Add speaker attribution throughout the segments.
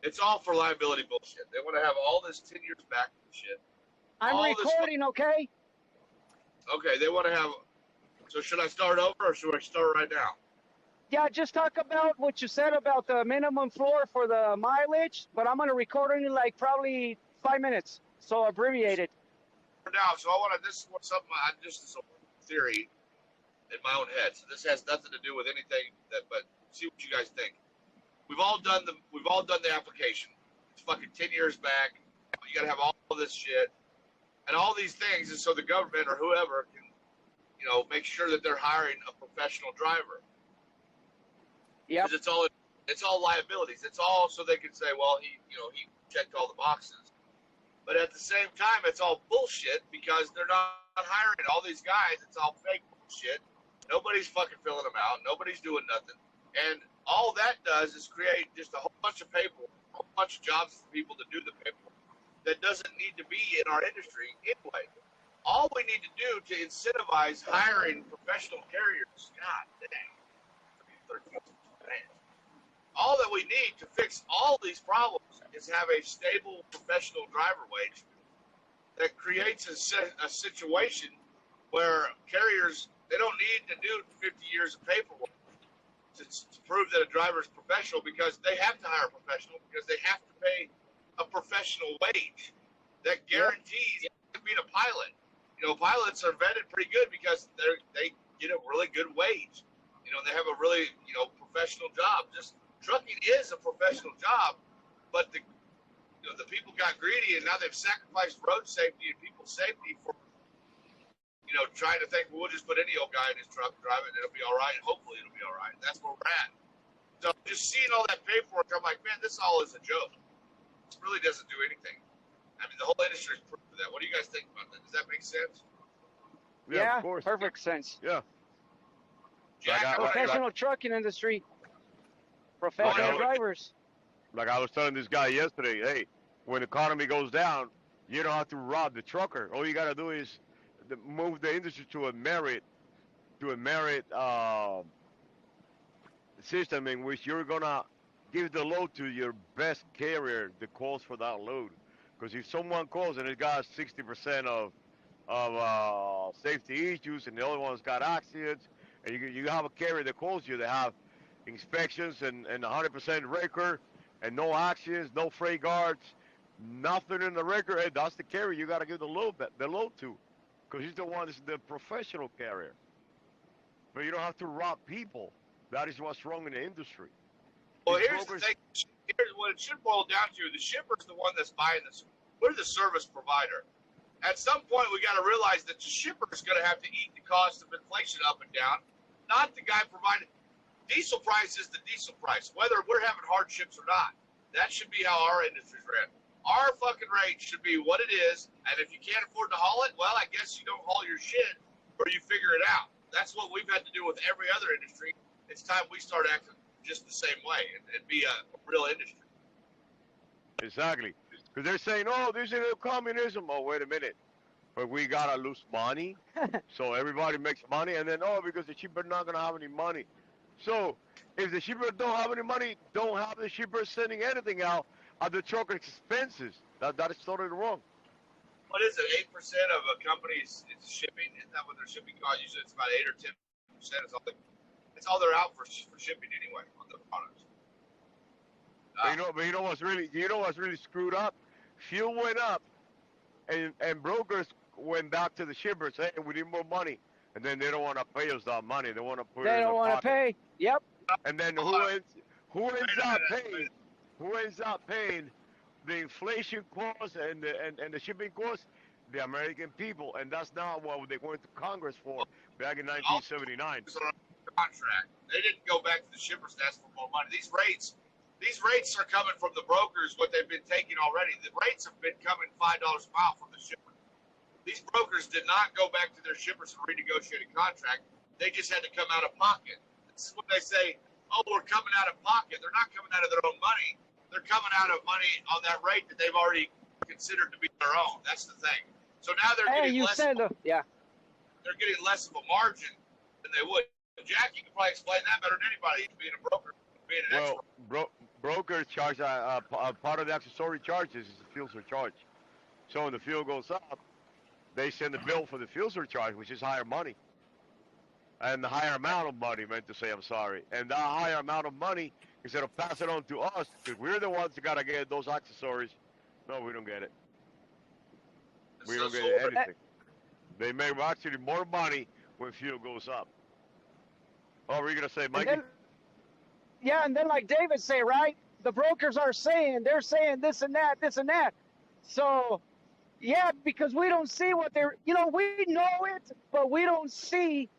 Speaker 1: It's all for liability bullshit. They want to have all this 10 years back shit.
Speaker 2: I'm
Speaker 1: all
Speaker 2: recording, okay?
Speaker 1: Okay, they want to have. So should I start over or should I start right now?
Speaker 2: Yeah, just talk about what you said about the minimum floor for the mileage, but I'm going to record it in like probably 5 minutes, so abbreviate it.
Speaker 1: Now, so I want to. This is what something just as a theory in my own head. So this has nothing to do with anything but see what you guys think. We've all done the application. It's fucking 10 years back. You got to have all this shit and all these things, and so the government or whoever can, make sure that they're hiring a professional driver.
Speaker 2: Yeah.
Speaker 1: Because it's all liabilities. It's all so they can say, well, he checked all the boxes. But at the same time, it's all bullshit because they're not hiring all these guys. It's all fake bullshit. Nobody's fucking filling them out. Nobody's doing nothing. And all that does is create just a whole bunch of paperwork, a whole bunch of jobs for people to do the paperwork that doesn't need to be in our industry anyway. All we need to do to incentivize hiring professional carriers, God dang, all that we need to fix all these problems is have a stable professional driver wage that creates a situation where carriers, they don't need to do 50 years of paperwork to prove that a driver is professional, because they have to hire a professional because they have to pay a professional wage that guarantees being a pilot. Pilots are vetted pretty good because they get a really good wage. They have a really, professional job. Just trucking is a professional job, but the people got greedy and now they've sacrificed road safety and people's safety for, trying to think, well, we'll just put any old guy in his truck and drive it and it'll be all right. And hopefully it'll be all right. That's where we're at. So just seeing all that paperwork, I'm like, man, this all is a joke. It really doesn't do anything. I mean, the whole industry is proof of that. What do you guys think about that? Does that make sense?
Speaker 2: Yeah,
Speaker 3: of course.
Speaker 2: Perfect sense.
Speaker 3: Yeah.
Speaker 2: Jack, professional trucking industry. Professional drivers.
Speaker 3: Like I was telling this guy yesterday, hey, when the economy goes down, you don't have to rob the trucker. All you got to do is move the industry to a merit system in which you're gonna give the load to your best carrier that calls for that load. Because if someone calls and it got 60% of safety issues and the other one's got accidents, and you have a carrier that calls you that have inspections and 100% record and no accidents, no freight guards, nothing in the record, hey, that's the carrier you got to give the load to, because he's the one that's the professional carrier. But you don't have to rob people. That is what's wrong in the industry.
Speaker 1: Well, here's the thing. Here's what it should boil down to. The shipper's the one that's buying this. We're the service provider. At some point, we got to realize that the shipper's going to have to eat the cost of inflation up and down, not the guy providing. Diesel price is the diesel price, whether we're having hardships or not. That should be how our industry's ran. Our fucking rate should be what it is, and if you can't afford to haul it, well, I guess you don't haul your shit, or you figure it out. That's what we've had to do with every other industry. It's time we start acting just the same way and be a real industry.
Speaker 3: Exactly. Because they're saying, oh, this is communism. Oh, wait a minute. But we got to lose money. So everybody makes money. And then, oh, because the shipper not going to have any money. So if the shipper don't have any money, don't have the shipper sending anything out at the trucker's expenses. That is totally wrong.
Speaker 1: What is it? 8% of a company's shipping? Isn't that what their shipping costs? Usually it's about 8 or 10%. It's all they're out for shipping anyway on the products.
Speaker 3: But you know what's really screwed up? Fuel went up, and brokers went back to the shippers saying, hey, we need more money, and then they don't want to pay us that money. They want to put it in their pocket. They don't want to
Speaker 2: pay. Yep.
Speaker 3: And then who ends up paying the inflation costs and the shipping costs? The American people, and that's not what they went to Congress for back in 1979.
Speaker 1: Contract. They didn't go back to the shippers to ask for more money. These rates are coming from the brokers, what they've been taking already. The rates have been coming $5 a mile from the shipper. These brokers did not go back to their shippers and renegotiate a contract. They just had to come out of pocket. This is what they say, oh, we're coming out of pocket. They're not coming out of their own money. They're coming out of money on that rate that they've already considered to be their own. That's the thing. So now they're getting they're getting less of a margin than they would. Jack, you can probably explain that better than anybody, being a broker, being an expert.
Speaker 3: brokers charge a part of the accessory charges is the fuel surcharge. So when the fuel goes up, they send the bill for the fuel surcharge, which is higher money. And the higher amount of money, meant to say, I'm sorry. And that higher amount of money, instead of passing it on to us, because we're the ones that got to get those accessories, no, we don't get it. We don't get anything. They make actually more money when fuel goes up. Oh, were you going to say, Mikey?
Speaker 2: And then like David say, right? The brokers are saying, they're saying this and that, this and that. So, yeah, because we don't see what they're, we know it, but we don't see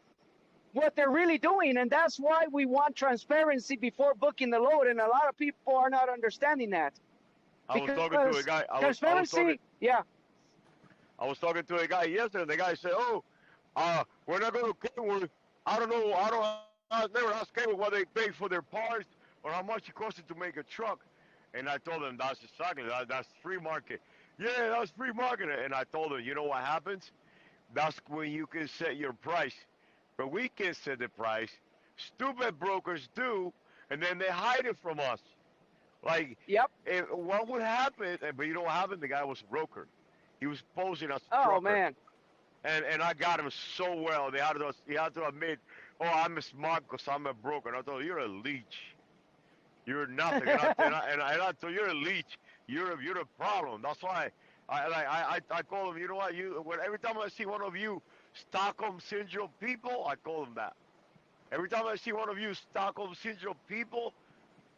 Speaker 2: what they're really doing. And that's why we want transparency before booking the load. And a lot of people are not understanding that.
Speaker 3: I was talking to a guy. I was talking to a guy yesterday. The guy said, we're not going to Kenwood. I don't know. I never asked Kenwood what they pay for their parts or how much it costs to make a truck. And I told him that's exactly that's free market. Yeah, that's free market. And I told him, you know what happens? That's when you can set your price. But we can't set the price. Stupid brokers do, and then they hide it from us. Like, what would happen? But you know what happened? The guy was a broker. He was posing as a trucker.
Speaker 2: Oh, man.
Speaker 3: And I got him so well. He had to admit, I'm smart because I'm a broker. And I told him, you're a leech. You're nothing. and I told him, you're a leech. You're a problem. That's why I call him, you know what? Every time I see one of you Stockholm Syndrome people, I call them that. Every time I see one of you Stockholm Syndrome people,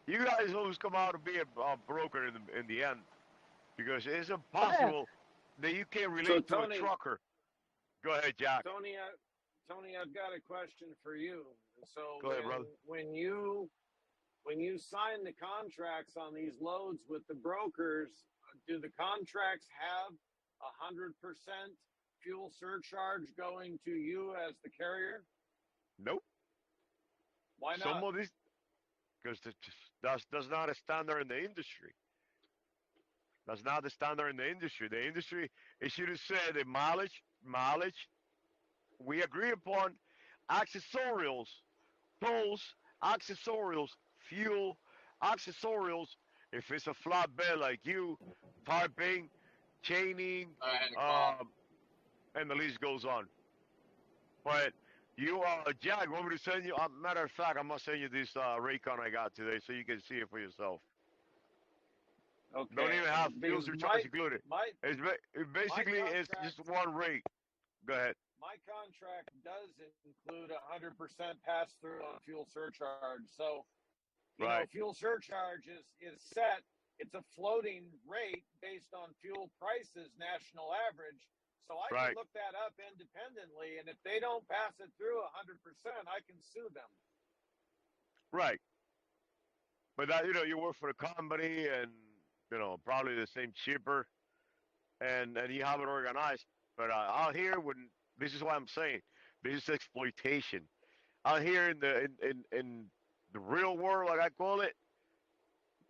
Speaker 3: you guys always come out to be a broker in the end, because it's impossible that you can't relate to a trucker. Go ahead, Jack.
Speaker 4: Tony, I've got a question for you. So
Speaker 3: go ahead, brother.
Speaker 4: When you sign the contracts on these loads with the brokers, do the contracts have 100% fuel surcharge going to you as the carrier?
Speaker 3: Nope.
Speaker 4: Why not?
Speaker 3: Some of these, because that's not a standard in the industry. That's not the standard in the industry. The industry, it should have said the mileage. We agree upon accessorials, tolls, accessorials, fuel, accessorials. If it's a flatbed like you, tarping, chaining, and the list goes on. But you, Jack, want me to send you? Matter of fact, I'm gonna send you this Raycon I got today, so you can see it for yourself.
Speaker 4: Okay.
Speaker 3: Don't even have fuel surcharge included. It's just one rate. Go ahead.
Speaker 4: My contract does include 100% pass through on fuel surcharge. So, you know, fuel surcharge is set. It's a floating rate based on fuel prices, national average. So I can look that up independently, and if they don't pass it through 100%, I can sue them.
Speaker 3: Right. But that, you work for a company, and probably the same shipper, and you have it organized. But out here, this is what I'm saying, this is exploitation. Out here in the real world, like I call it,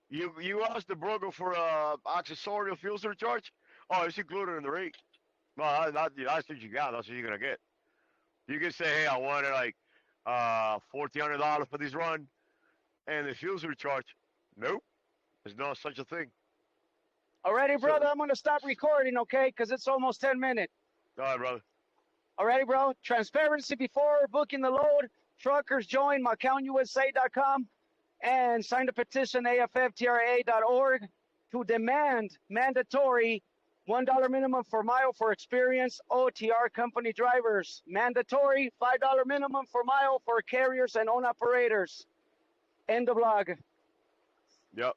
Speaker 3: you ask the broker for accessorial fuel surcharge. Oh, it's included in the rate. Well, that's what you got. That's what you're gonna get. You can say, hey, I wanted like $1,400 for this run, and the fuel surcharge. Nope, there's no such a thing.
Speaker 2: Alrighty, brother, I'm gonna stop recording, okay? Because it's almost 10 minutes.
Speaker 3: All right, brother.
Speaker 2: Alrighty, bro. Transparency before booking the load. Truckers join McCownUSA.com and sign the petition AFFTRA.org to demand mandatory $1 minimum per mile for experienced OTR company drivers. Mandatory $5 minimum per mile for carriers and own operators. End of blog.
Speaker 3: Yep.